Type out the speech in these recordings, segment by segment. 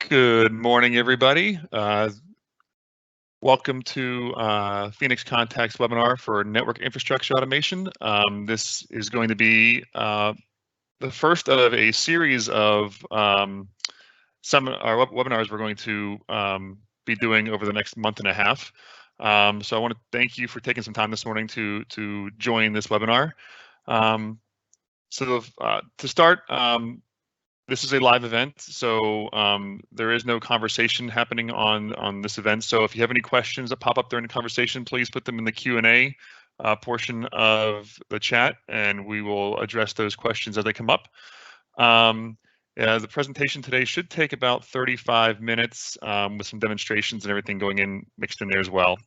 Good morning, everybody. Welcome to Phoenix Contact's webinar for network infrastructure automation. This is going to be the first of a series of webinars we're going to be doing over the next month and a half. So I want to thank you for taking some time this morning to join this webinar. To start, this is a live event, so there is no conversation happening on this event. So if you have any questions that pop up during the conversation, please put them in the Q&A portion of the chat, and we will address those questions as they come up. The presentation today should take about 35 minutes with some demonstrations and everything going in mixed in there as well.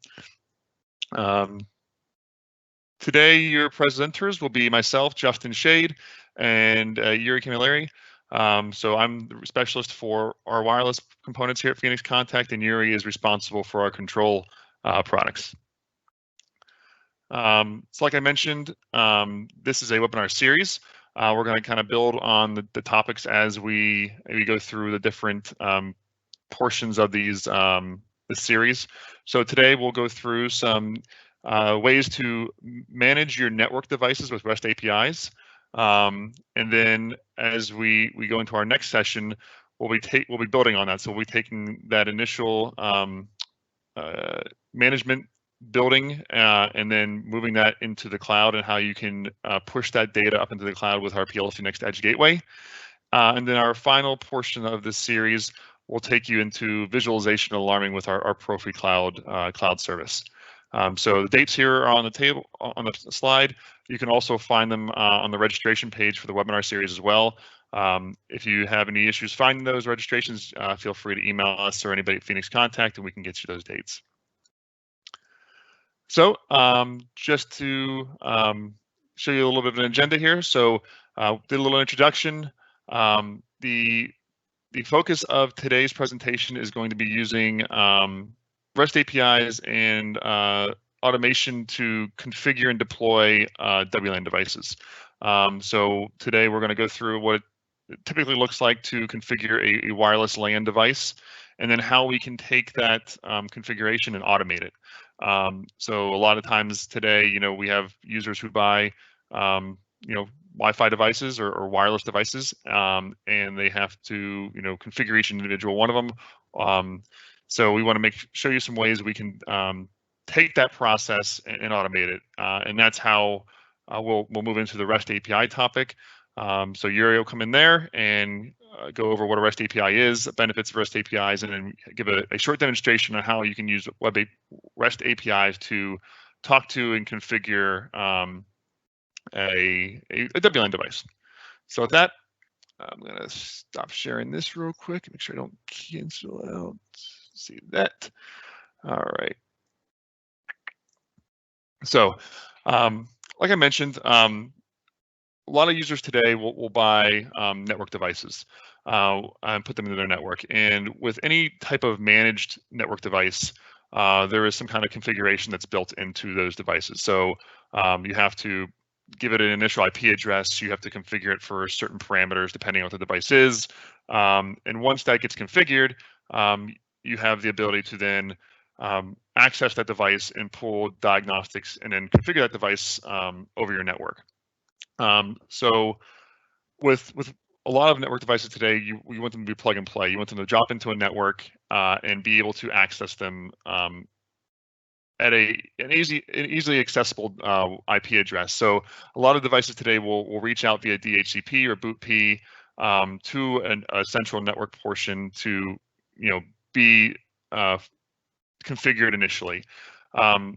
Today, your presenters will be myself, Justin Shade, and Yuri Camilleri. So I'm the specialist for our wireless components here at Phoenix Contact, and Yuri is responsible for our control products. So like I mentioned, this is a webinar series. We're going to kind of build on the topics as we go through the different portions of these this series. So today we'll go through some ways to manage your network devices with REST APIs. And then as we go into our next session, we'll be building on that. So we'll be taking that initial management building and then moving that into the cloud and how you can push that data up into the cloud with our PLC Next Edge Gateway. And then our final portion of this series will take you into visualization and alarming with our Profi cloud service. So the dates here are on the table on the slide. You can also find them on the registration page for the webinar series as well. If you have any issues finding those registrations, feel free to email us or anybody at Phoenix Contact, and we can get you those dates. So just to show you a little bit of an agenda here. So did a little introduction. The focus of today's presentation is going to be using REST APIs and automation to configure and deploy WLAN devices. So today we're going to go through what it typically looks like to configure a wireless LAN device, and then how we can take that configuration and automate it. So a lot of times today, we have users who buy, Wi-Fi devices or wireless devices, and they have to, configure each individual one of them. So we want to show you some ways we can take that process and automate it, and that's how we'll move into the REST API topic. So Yuri will come in there and go over what a REST API is, the benefits of REST APIs, and then give a short demonstration on how you can use REST APIs to talk to and configure a WLAN device. So with that, I'm going to stop sharing this real quick and make sure I don't cancel out. See that. All right. So like I mentioned, a lot of users today will buy network devices and put them into their network. And with any type of managed network device, there is some kind of configuration that's built into those devices. So you have to give it an initial IP address. You have to configure it for certain parameters depending on what the device is. And once that gets configured, you have the ability to then access that device and pull diagnostics and then configure that device over your network. So with a lot of network devices today, you want them to be plug and play. You want them to drop into a network and be able to access them at an easily accessible IP address. So a lot of devices today will reach out via DHCP or BootP to a central network portion to be configured initially.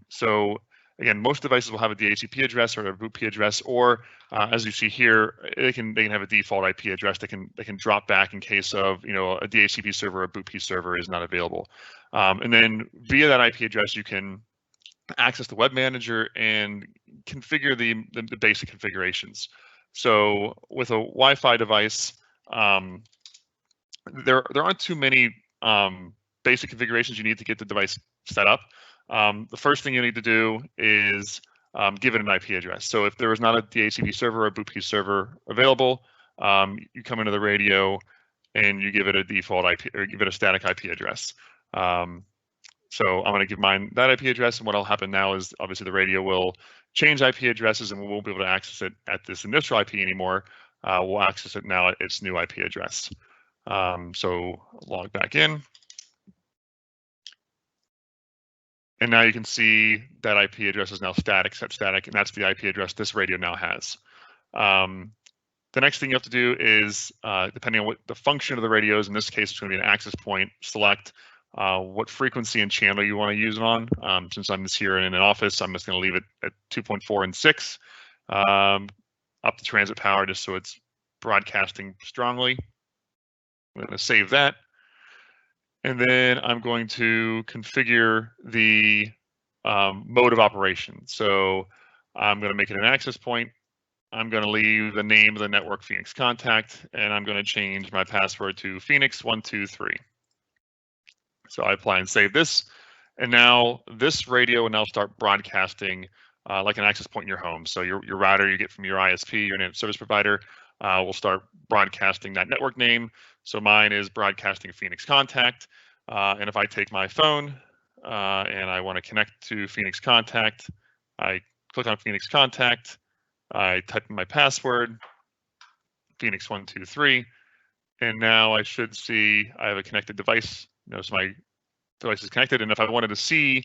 So again, most devices will have a DHCP address or a BootP address, or as you see here, they can have a default IP address. They can drop back in case of a DHCP server or a BootP server is not available. And then via that IP address, you can access the web manager and configure the basic configurations. So with a Wi-Fi device, there aren't too many basic configurations you need to get the device set up. The first thing you need to do is give it an IP address. So if there is not a DHCP server or a BootP server available, you come into the radio, and you give it a default IP, or give it a static IP address. So I'm going to give mine that IP address, and what will happen now is obviously the radio will change IP addresses, and we won't be able to access it at this initial IP anymore. We'll access it now at its new IP address. So log back in. And now you can see that IP address is now static, set static, and that's the IP address this radio now has. The next thing you have to do is, depending on what the function of the radio is, in this case, it's going to be an access point, select what frequency and channel you want to use it on. Since I'm just here in an office, I'm just going to leave it at 2.4 and 6, up the transit power just so it's broadcasting strongly. I'm going to save that. And then I'm going to configure the mode of operation. So I'm going to make it an access point. I'm going to leave the name of the network Phoenix Contact, and I'm going to change my password to Phoenix123. So I apply and save this. And now this radio will now start broadcasting like an access point in your home. So your router you get from your ISP, your internet service provider, will start broadcasting that network name. So mine is broadcasting Phoenix Contact. And if I take my phone and I want to connect to Phoenix Contact, I click on Phoenix Contact, I type in my password, Phoenix123, and now I should see I have a connected device. Notice my device is connected, and if I wanted to see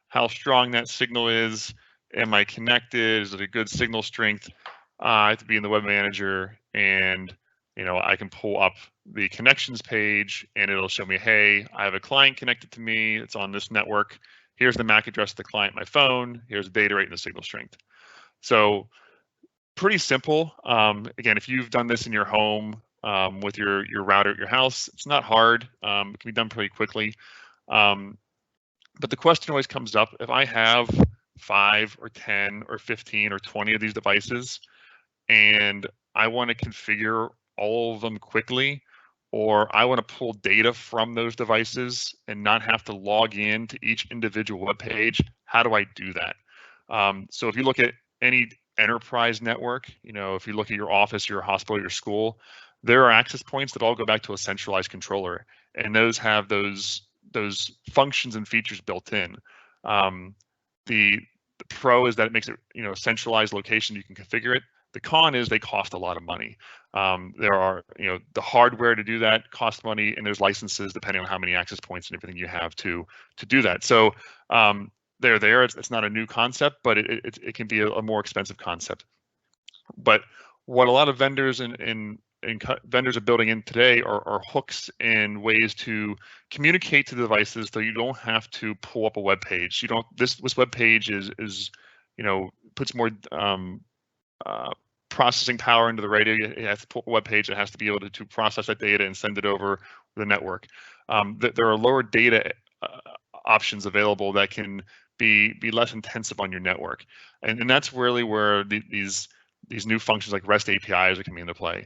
how strong that signal is, am I connected? Is it a good signal strength? I have to be in the web manager, and I can pull up the connections page, and it'll show me, hey, I have a client connected to me. It's on this network. Here's the MAC address of the client, my phone. Here's the data rate and the signal strength. So pretty simple. Again, if you've done this in your home with your router at your house, it's not hard. It can be done pretty quickly. But the question always comes up, if I have 5 or 10 or 15 or 20 of these devices, and I want to configure all of them quickly, or I want to pull data from those devices and not have to log in to each individual web page, how do I do that? So if you look at any enterprise network, if you look at your office, your hospital, your school, there are access points that all go back to a centralized controller, and those have those functions and features built in. The pro is that it makes it a centralized location, you can configure it. The con is they cost a lot of money. There are the hardware to do that costs money, and there's licenses depending on how many access points and everything you have to do that. So they're there. It's not a new concept, but it can be a more expensive concept. But what a lot of vendors and vendors are building in today are hooks and ways to communicate to the devices, so you don't have to pull up a web page. This web page is puts more processing power into the radio. It has to pull up a web page. It has to be able to process that data and send it over the network. There are lower data options available that can be less intensive on your network, and that's really where these new functions like REST APIs are coming into play,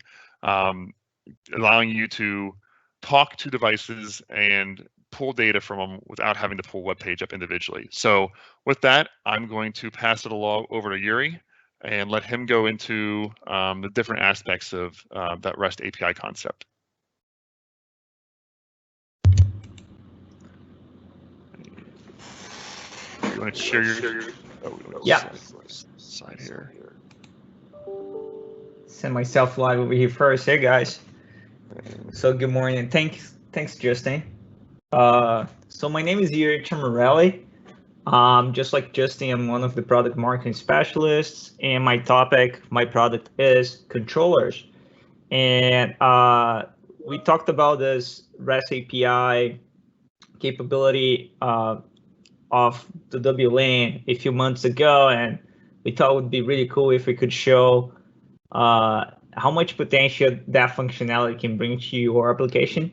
allowing you to talk to devices and pull data from them without having to pull web page up individually. So with that, I'm going to pass it along over to Yuri and let him go into the different aspects of that REST API concept. You want to share your side here? Send myself live over here first. Hey guys. So good morning. Thanks Justin. So my name is Yuri Chamarelli. Just like Justin, I'm one of the product marketing specialists, and my product is controllers. And we talked about this REST API capability of the WLAN a few months ago, and we thought it would be really cool if we could show how much potential that functionality can bring to your application.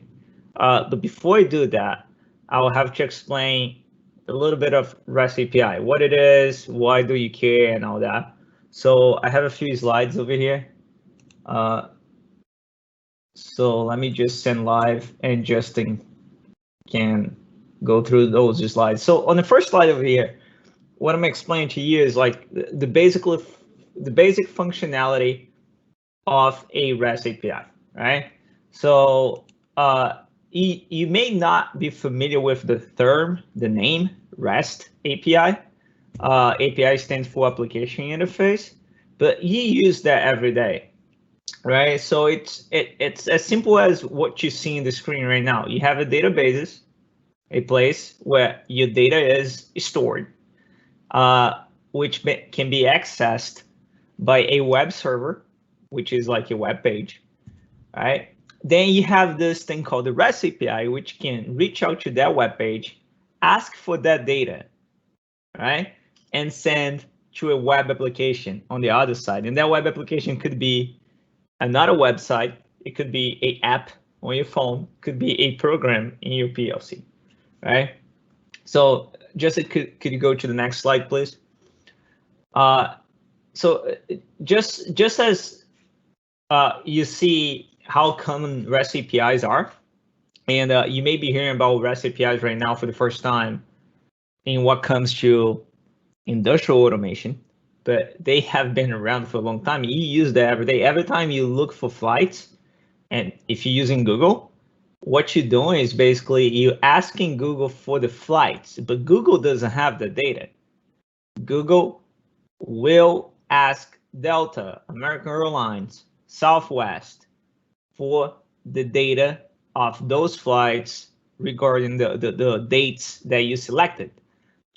But before I do that, I will have to explain a little bit of REST API, what it is, why do you care, and all that. So I have a few slides over here. So let me just send live, and Justin can go through those slides. So on the first slide over here, what I'm explaining to you is like the basic functionality of a REST API, right? So you may not be familiar with the name REST API. API stands for application interface, but you use that every day, right? So it's as simple as what you see in the screen right now. You have a database, a place where your data is stored, which can be accessed by a web server, which is like a web page, right? Then you have this thing called the REST API, which can reach out to that web page, ask for that data, right? And send to a web application on the other side. And that web application could be another website. It could be an app on your phone, could be a program in your PLC, right? So just could you go to the next slide, please? So just as you see how common REST APIs are, and you may be hearing about REST APIs right now for the first time in what comes to industrial automation, but they have been around for a long time. You use that every day. Every time you look for flights, and if you're using Google, what you're doing is basically you're asking Google for the flights, but Google doesn't have the data. Google will ask Delta, American Airlines, Southwest for the data of those flights regarding the dates that you selected.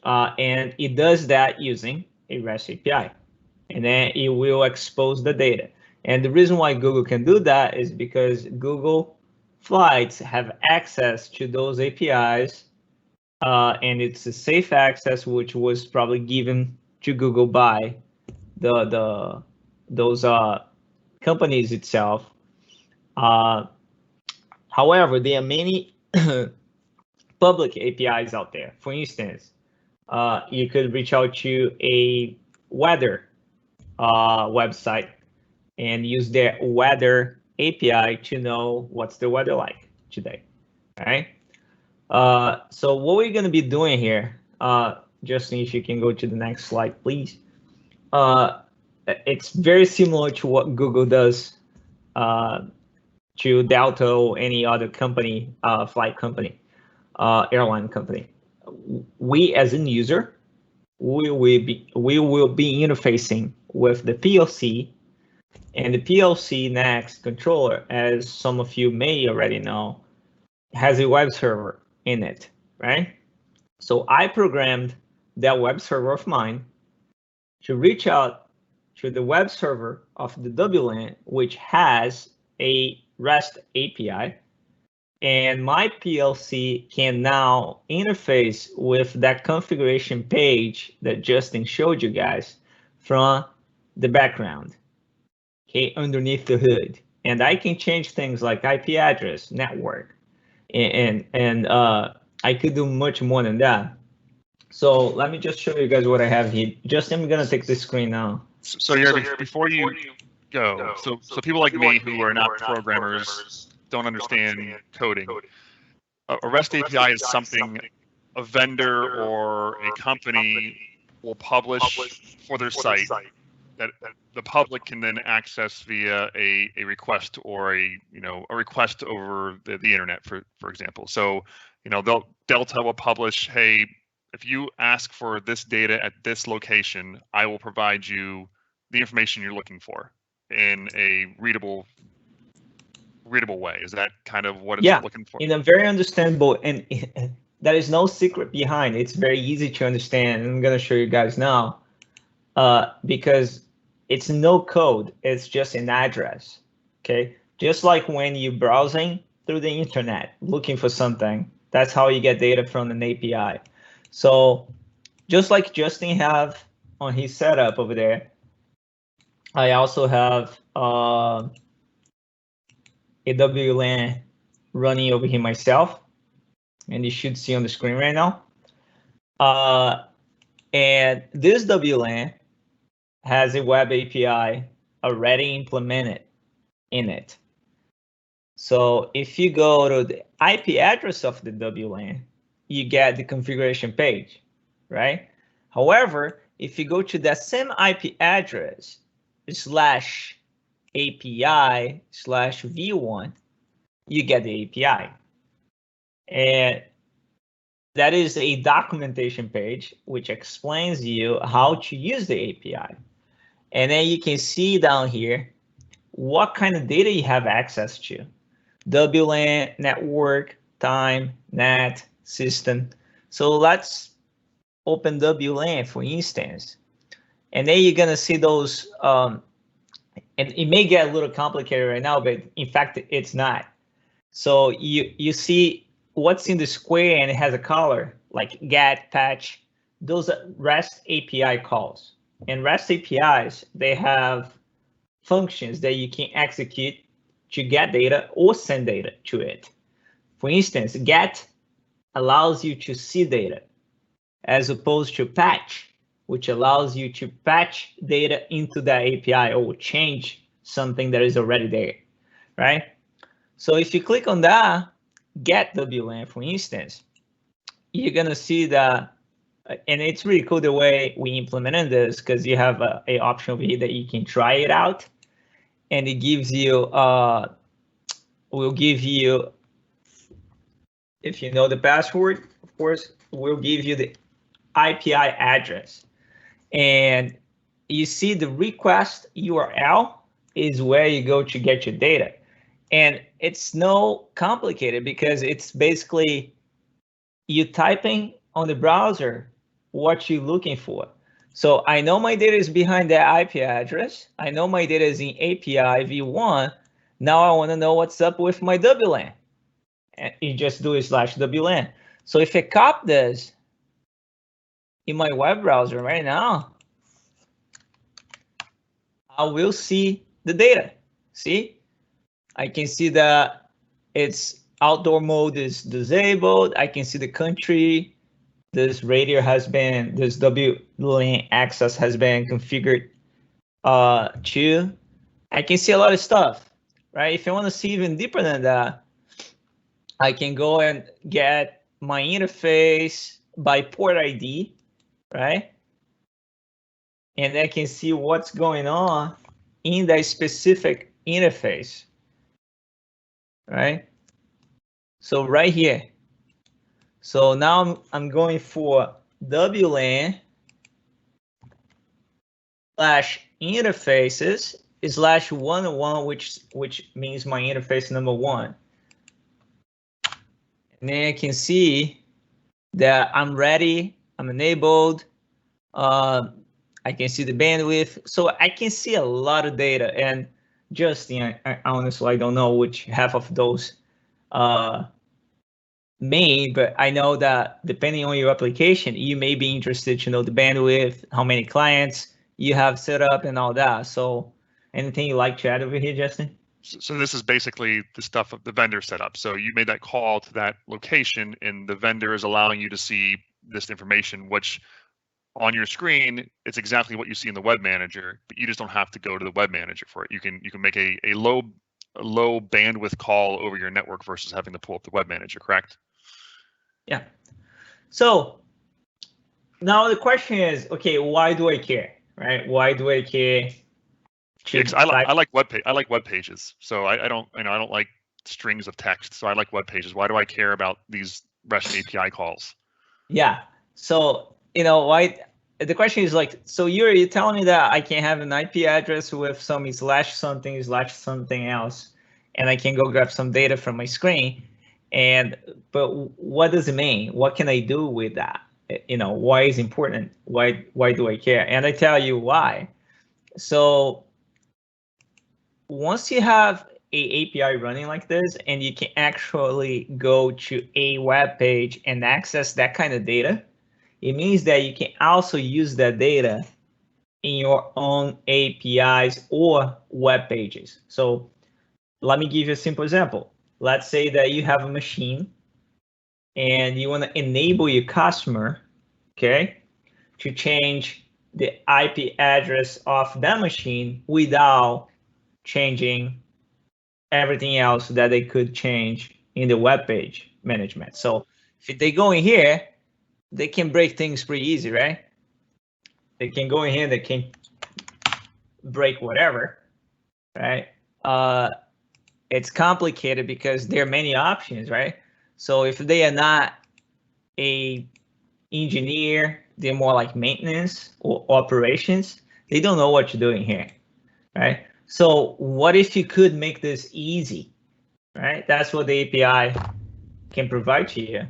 And it does that using a REST API. And then it will expose the data. And the reason why Google can do that is because Google Flights have access to those APIs, and it's a safe access, which was probably given to Google by those companies itself. However, there are many public APIs out there. For instance, you could reach out to a weather website and use their weather API to know what's the weather like today. All right. So what we're going to be doing here, Justin, if you can go to the next slide, please. It's very similar to what Google does to Delta or any other company, flight company, airline company. We as a user, we will be interfacing with the PLC, and the PLC next controller, as some of you may already know, has a web server in it, right? So I programmed that web server of mine to reach out to the web server of the WLAN, which has a REST API, and my PLC can now interface with that configuration page that Justin showed you guys from the background, okay, underneath the hood. And I can change things like IP address, network, and I could do much more than that. So let me just show you guys what I have here. Justin, I'm gonna take this screen now. So before you go, so people like me who are not programmers, don't understand coding. A REST API is something a vendor or a company will publish for their site that the public can then access via a request or a request over the internet, for example. So Delta will publish, hey, if you ask for this data at this location, I will provide you the information you're looking for in a readable way. Is that kind of what it's looking for? In a very understandable, and there is no secret behind it. It's very easy to understand. I'm going to show you guys now because it's no code. It's just an address. Okay, just like when you're browsing through the internet looking for something, that's how you get data from an API. So just like Justin have on his setup over there, I also have a WLAN running over here myself, and you should see on the screen right now. And this WLAN has a web API already implemented in it. So if you go to the IP address of the WLAN, you get the configuration page, right? However, if you go to that same IP address /API/v1, you get the API. And that is a documentation page which explains you how to use the API. And then you can see down here what kind of data you have access to. WLAN, network, time, net, system. So let's open WLAN, for instance. And then you're going to see those, and it may get a little complicated right now, but in fact, it's not. So you see what's in the square and it has a color, like get, patch. Those are REST API calls. And REST APIs, they have functions that you can execute to get data or send data to it. For instance, get allows you to see data, as opposed to patch, which allows you to patch data into the API or change something that is already there, right? So if you click on that, get WLAN, for instance, you're gonna see that, and it's really cool the way we implemented this, because you have a option over here that you can try it out, and it gives you, will give you, if you know the password, of course, will give you the IPI address. And you see the request URL is where you go to get your data. And it's no complicated, because it's basically you typing on the browser what you're looking for. So I know my data is behind that IP address. I know my data is in API v1. Now I want to know what's up with my WLAN. And you just do /WLAN. So if I copy this in my web browser right now, I will see the data. See, I can see that its outdoor mode is disabled. I can see the country. This radio has been, this WLAN access has been configured to. I can see a lot of stuff, right? If I want to see even deeper than that, I can go and get my interface by port ID, right? And I can see what's going on in that specific interface, right? So right here. So now I'm going for WLAN /interfaces /101, which means my interface number 1. And then I can see that I'm ready, I'm enabled. I can see the bandwidth, so I can see a lot of data. And Justin, I honestly, I don't know which half of those may, but I know that depending on your application, you may be interested to know the bandwidth, how many clients you have set up, and all that. So anything you like to add over here, Justin? So this is basically the stuff of the vendor setup. So you made that call to that location, and the vendor is allowing you to see this information, which on your screen, it's exactly what you see in the web manager, but you just don't have to go to the web manager for it. You can make a low bandwidth call over your network versus having to pull up the web manager, correct? Yeah. So now the question is, okay, why do I care, right? Why do I care? Yeah, I like web pages. So I don't like strings of text. So I like web pages. Why do I care about these REST API calls? Yeah. So why? The question is like, so you're telling me that I can have an IP address with some /something else, and I can go grab some data from my screen. But what does it mean? What can I do with that? Why is it important? Why do I care? And I tell you why. So once you have a API running like this, and you can actually go to a web page and access that kind of data, it means that you can also use that data in your own APIs or web pages. So let me give you a simple example. Let's say that you have a machine and you want to enable your customer, okay, to change the IP address of that machine without changing everything else that they could change in the web page management. So if they go in here, they can break things pretty easy, right? They can go in here, they can break whatever, right? it's complicated because there are many options, right? So if they are not a engineer, they're more like maintenance or operations, they don't know what you're doing here, right? So what if you could make this easy, right? That's what the API can provide to you.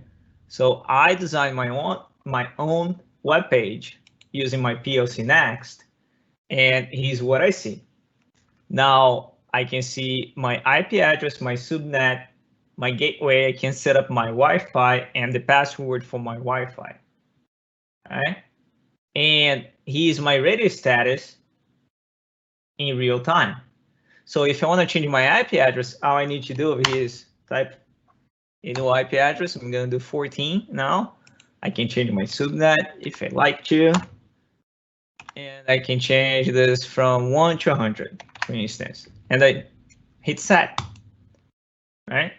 So I designed my own web page using my PLC Next, and here's what I see. Now I can see my IP address, my subnet, my gateway. I can set up my Wi-Fi and the password for my Wi-Fi. All right, and here's my radio status in real time. So if I want to change my IP address, all I need to do over here is type a new IP address. I'm going to do 14 now. I can change my subnet if I like to. And I can change this from 1 to 100, for instance. And I hit set, right?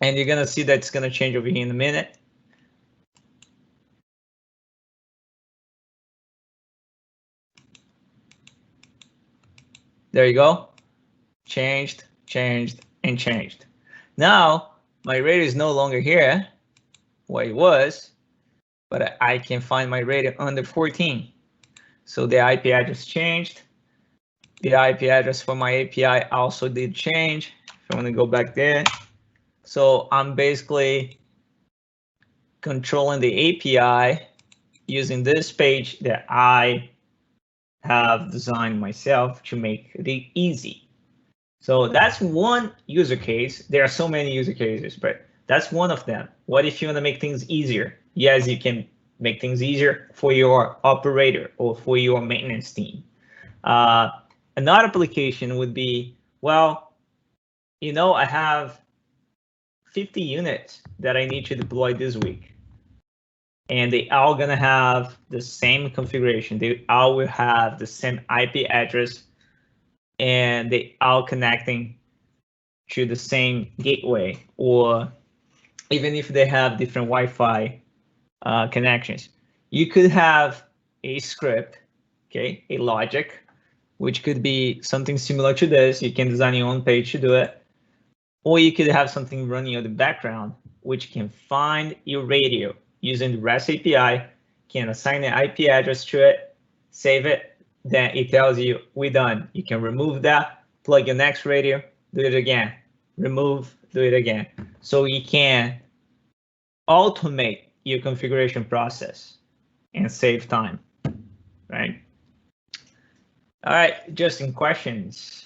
And you're going to see that it's going to change over here in a minute. There you go. Changed, changed, and changed. Now, my radio is no longer here, where it was, but I can find my radio under 14. So the IP address changed. The IP address for my API also did change. If I want to go back there. So I'm basically controlling the API using this page that I have designed myself to make it easy. So that's one user case. There are so many user cases, but that's one of them. What if you want to make things easier? Yes, you can make things easier for your operator or for your maintenance team. Another application would be, well, you know, I have 50 units that I need to deploy this week. And they all gonna have the same configuration. They all will have the same IP address, and they all connecting to the same gateway, or even if they have different Wi-Fi connections. You could have a script, okay, a logic, which could be something similar to this. You can design your own page to do it. Or you could have something running in the background, which can find your radio using the REST API, can assign an IP address to it, save it, then it tells you, we're done. You can remove that, plug your next radio, do it again, remove, do it again. So you can automate your configuration process and save time, right? All right, Justin, questions?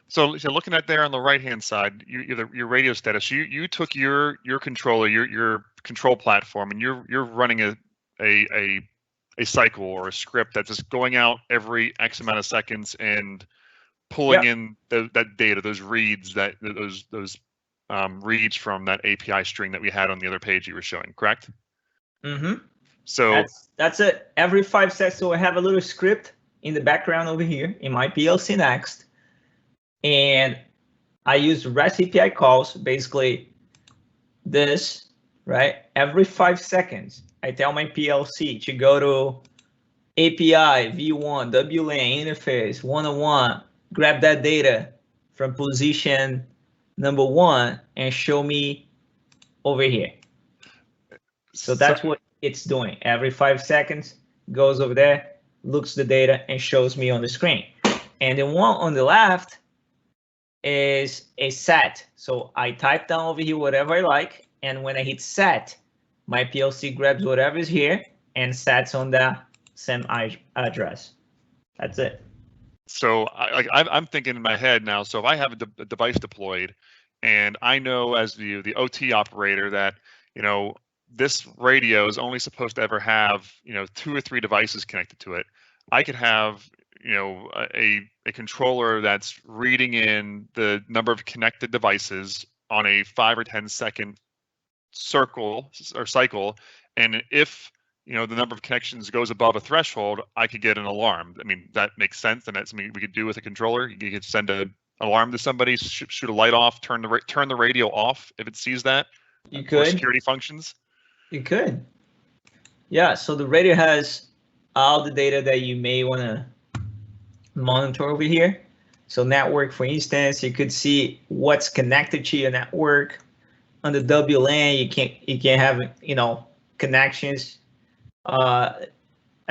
So looking at there on the right-hand side, your radio status. You took your controller, your control platform, and you're running a cycle or a script that's just going out every X amount of seconds and pulling in that data, those reads, those reads from that API string that we had on the other page you were showing, correct? Mm-hmm. So that's it. Every 5 seconds, so I have a little script in the background over here in my PLC Next. And I use REST API calls, basically this, right? Every 5 seconds, I tell my PLC to go to API, V1, WLAN interface, 101, grab that data from position number 1 and show me over here. So that's what it's doing. Every 5 seconds, goes over there, looks the data, and shows me on the screen. And the one on the left is a set. So I type down over here whatever I like, and when I hit set, my PLC grabs whatever is here and sets on the same address. That's it. So I'm thinking in my head now. So if I have a device deployed, and I know as the OT operator that this radio is only supposed to ever have 2 or 3 devices connected to it, I could have a controller that's reading in the number of connected devices on a 5 or 10 second circle or cycle, and if the number of connections goes above a threshold, I could get an alarm. I mean, that makes sense, and that's something we could do with a controller. You could send an alarm to somebody, shoot a light off, turn the radio off if it sees that. You could. For security functions. You could. Yeah. So the radio has all the data that you may want to monitor over here. So network, for instance, you could see what's connected to your network. On the WLAN, you can have connections. I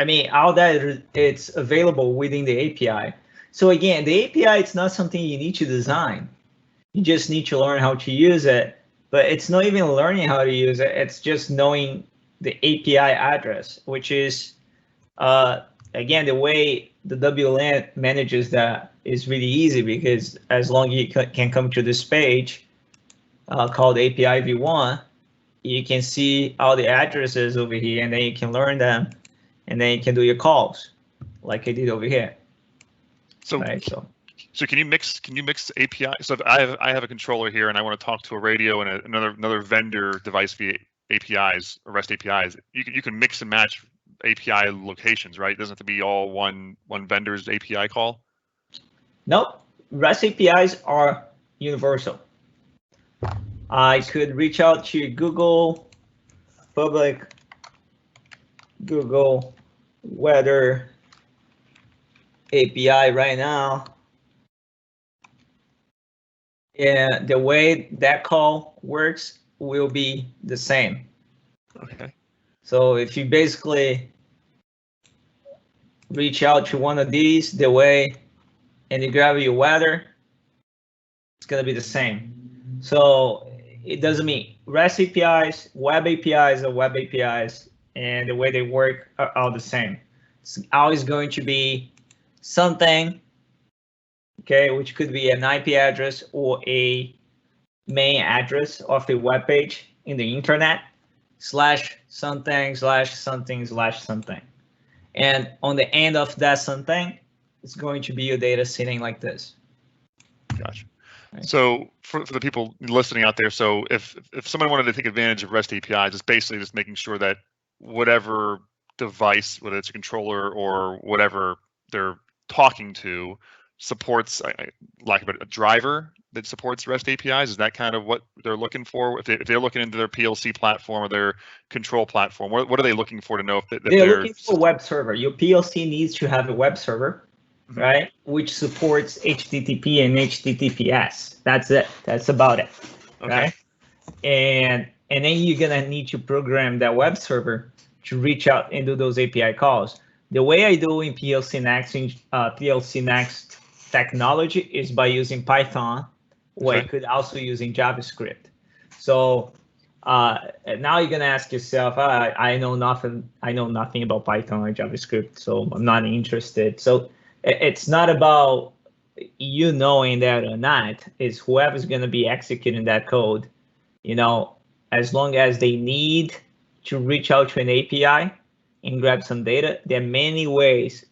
mean, all that it's available within the API. So again, the API it's not something you need to design. You just need to learn how to use it. But it's not even learning how to use it. It's just knowing the API address, which is again the way the WLAN manages that is really easy, because as long as you can come to this page called API v1, you can see all the addresses over here, and then you can learn them, and then you can do your calls like I did over here. So, right, so can you mix API? So if I have a controller here and I want to talk to a radio and another vendor device via APIs or REST APIs, you can mix and match API locations, right? It doesn't have to be all one vendor's API call. Nope, REST APIs are universal. I could reach out to Google public Google weather API right now. And the way that call works will be the same. Okay. So if you basically reach out to one of these the way and you grab your weather, it's going to be the same. So it doesn't mean REST APIs, web APIs are web APIs, and the way they work are all the same. It's always going to be something, okay, which could be an IP address or a main address of a web page in the internet, /something/something/something. And on the end of that something, it's going to be your data sitting like this. Gotcha. Right. So for the people listening out there, so if someone wanted to take advantage of REST APIs, it's basically just making sure that whatever device, whether it's a controller or whatever they're talking to, supports, like a driver that supports REST APIs. Is that kind of what they're looking for? If they're looking into their PLC platform or their control platform, what are they looking for to know if they're looking for a web server? Your PLC needs to have a web server, right? Which supports HTTP and HTTPS. That's it. That's about it. Okay. Right? And then you're gonna need to program that web server to reach out and do those API calls. The way I do in PLC Next technology is by using Python, or I could also using JavaScript. So now you're gonna ask yourself, I know nothing about Python or JavaScript, so I'm not interested. So it's not about you knowing that or not. It's whoever's gonna be executing that code. As long as they need to reach out to an API and grab some data, there are many ways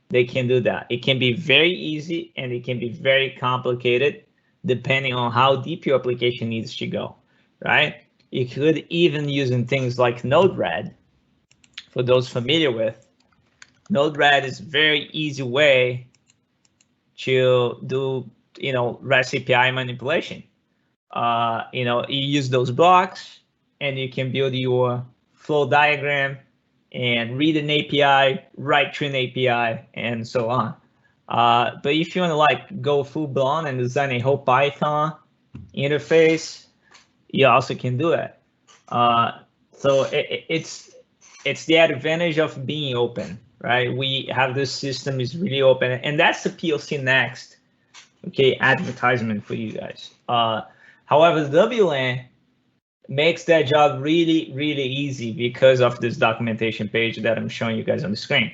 they can do that. It can be very easy and it can be very complicated depending on how deep your application needs to go, right? You could even using things like Node-RED. For those familiar with, Node-RED is a very easy way to do, REST API manipulation. You use those blocks and you can build your flow diagram and read an API, write to an API, and so on. But if you want to go full blown and design a whole Python interface, you also can do it. So it's the advantage of being open, right? We have this system is really open, and that's the PLC Next, okay, advertisement for you guys. However, the WLAN makes that job really, really easy because of this documentation page that I'm showing you guys on the screen.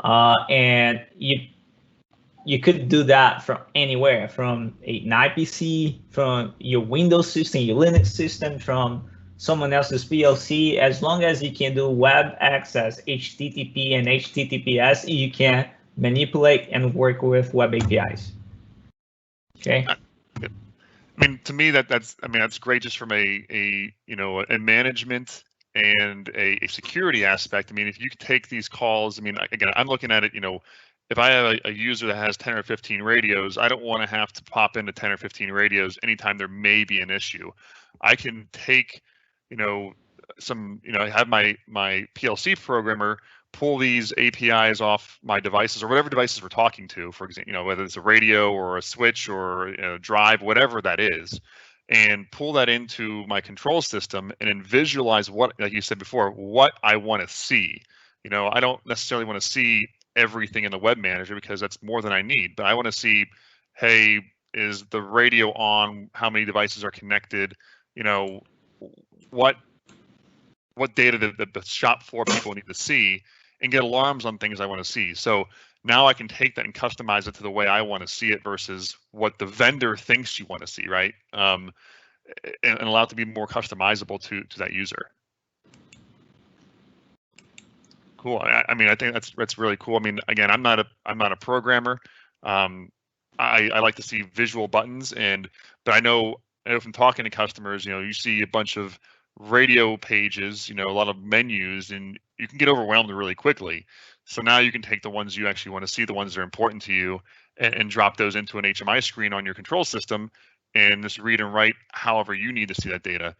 And you could do that from anywhere, from an IPC, from your Windows system, your Linux system, from someone else's PLC. As long as you can do web access, HTTP and HTTPS, you can manipulate and work with web APIs. Okay. I mean, to me, that's great just from a management and a security aspect. I mean, if you take these calls, I mean, again, I'm looking at it, if I have a user that has 10 or 15 radios, I don't want to have to pop into 10 or 15 radios anytime there may be an issue. I can take, I have my PLC programmer pull these APIs off my devices or whatever devices we're talking to, for example, whether it's a radio or a switch or a drive, whatever that is, and pull that into my control system and then visualize what, like you said before, what I want to see. I don't necessarily want to see everything in the web manager because that's more than I need, but I want to see, hey, is the radio on? How many devices are connected? What data the shop floor people need to see, and get alarms on things I want to see. So now I can take that and customize it to the way I want to see it versus what the vendor thinks you want to see, right? And allow it to be more customizable to that user. Cool. I mean, I think that's really cool. I mean, again, I'm not a programmer. I like to see visual buttons, but I know from talking to customers, you see a bunch of radio pages, a lot of menus, and you can get overwhelmed really quickly. So now you can take the ones you actually want to see, the ones that are important to you, and drop those into an HMI screen on your control system, and just read and write however you need to see that data,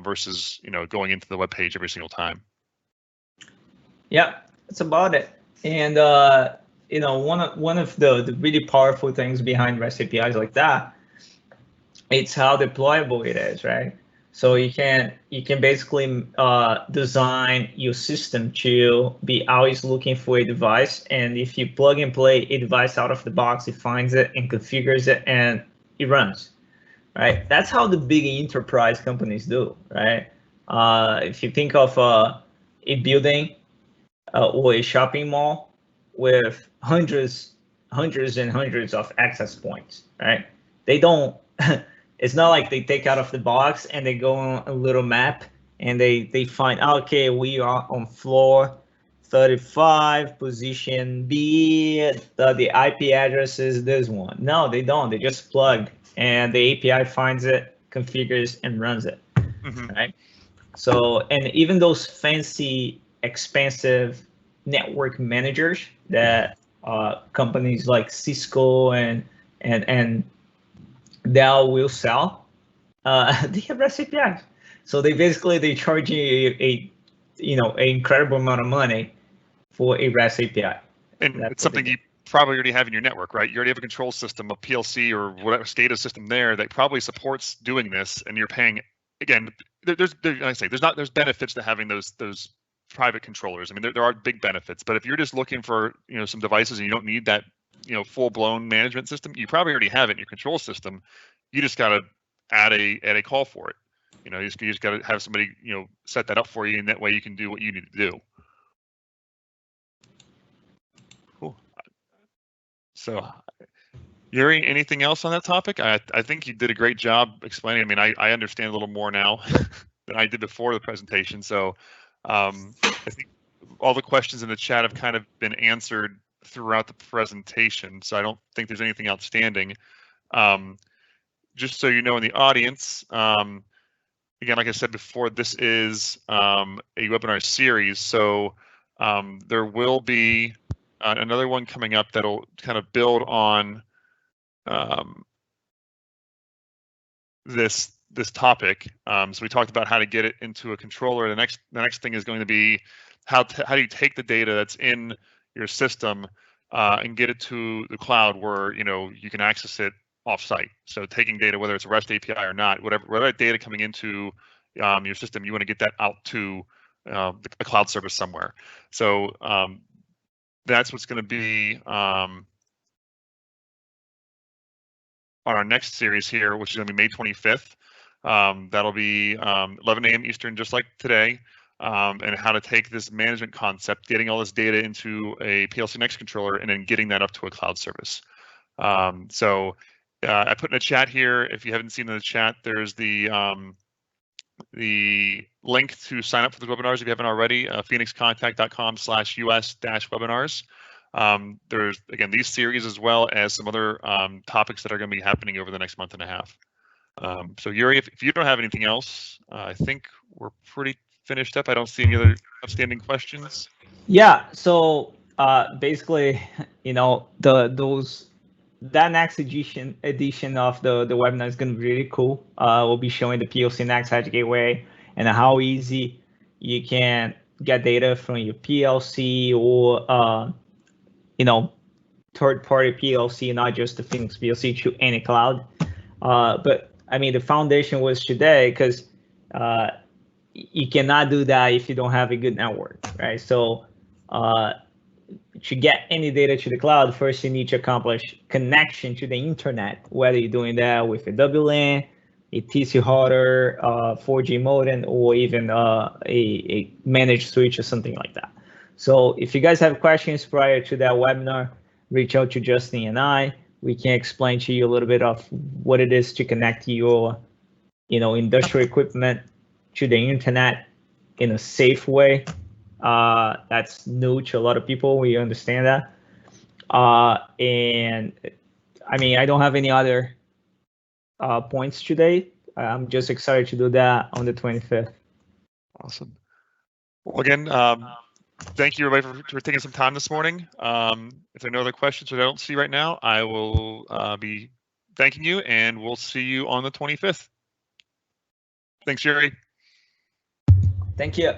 versus going into the web page every single time. Yeah, that's about it. And one of the really powerful things behind REST APIs like that, it's how deployable it is, right? So you can basically design your system to be always looking for a device, and if you plug and play a device out of the box, it finds it and configures it and it runs, right? That's how the big enterprise companies do, right? If you think of a building or a shopping mall with hundreds and hundreds of access points, right? They don't. It's not like they take out of the box and they go on a little map and they find, okay, we are on floor 35, position B, the IP address is this one. No, they don't. They just plug and the API finds it, configures, and runs it, right? So, and even those fancy, expensive network managers that companies like Cisco and Dell will sell, they have REST APIs. So they charge you an incredible amount of money for a REST API. And it's something you probably already have in your network, right? You already have a control system, a PLC or whatever SCADA system there that probably supports doing this, and you're paying. Again, there's benefits to having those private controllers. I mean, there are big benefits, but if you're just looking for some devices and you don't need that full-blown management system, you probably already have it in your control system. You just got to add a call for it. You just got to have somebody set that up for you, and that way you can do what you need to do. Cool. So, Yuri, anything else on that topic? I think you did a great job explaining. I mean, I understand a little more now than I did before the presentation. So I think all the questions in the chat have kind of been answered throughout the presentation. So I don't think there's anything outstanding. Just so you know, in the audience, again, like I said before, this is a webinar series. So there will be another one coming up that'll kind of build on this topic. So we talked about how to get it into a controller. The next thing is going to be how do you take the data that's in your system and get it to the cloud where you can access it off-site. So taking data, whether it's a REST API or not, whatever data coming into your system, you want to get that out to a cloud service somewhere. So that's what's going to be on our next series here, which is going to be May 25th. That'll be 11 a.m. Eastern, just like today, and how to take this management concept, getting all this data into a PLC Next controller, and then getting that up to a cloud service. So I put in a chat here. If you haven't seen in the chat, there's the link to sign up for the webinars if you haven't already, phoenixcontact.com/US-webinars. There's, again, these series as well as some other topics that are going to be happening over the next month and a half. So Yuri, if you don't have anything else, I think we're pretty finished up. I don't see any other outstanding questions. Yeah, so basically, that next edition of the webinar is going to be really cool. We'll be showing the PLC Next Edge Gateway and how easy you can get data from your PLC or third-party PLC, not just the Phoenix PLC, to any cloud. But I mean, the foundation was today because you cannot do that if you don't have a good network, right? So to get any data to the cloud, first you need to accomplish connection to the internet, whether you're doing that with a WLAN, a TC router, 4G modem, or even a managed switch or something like that. So if you guys have questions prior to that webinar, reach out to Justin and I. We can explain to you a little bit of what it is to connect your, industrial equipment to the internet in a safe way. That's new to a lot of people. We understand that. And I mean, I don't have any other points today. I'm just excited to do that on the 25th. Awesome. Well, again, thank you everybody for taking some time this morning. If there are no other questions that I don't see right now, I will be thanking you, and we'll see you on the 25th. Thanks, Jerry. Thank you.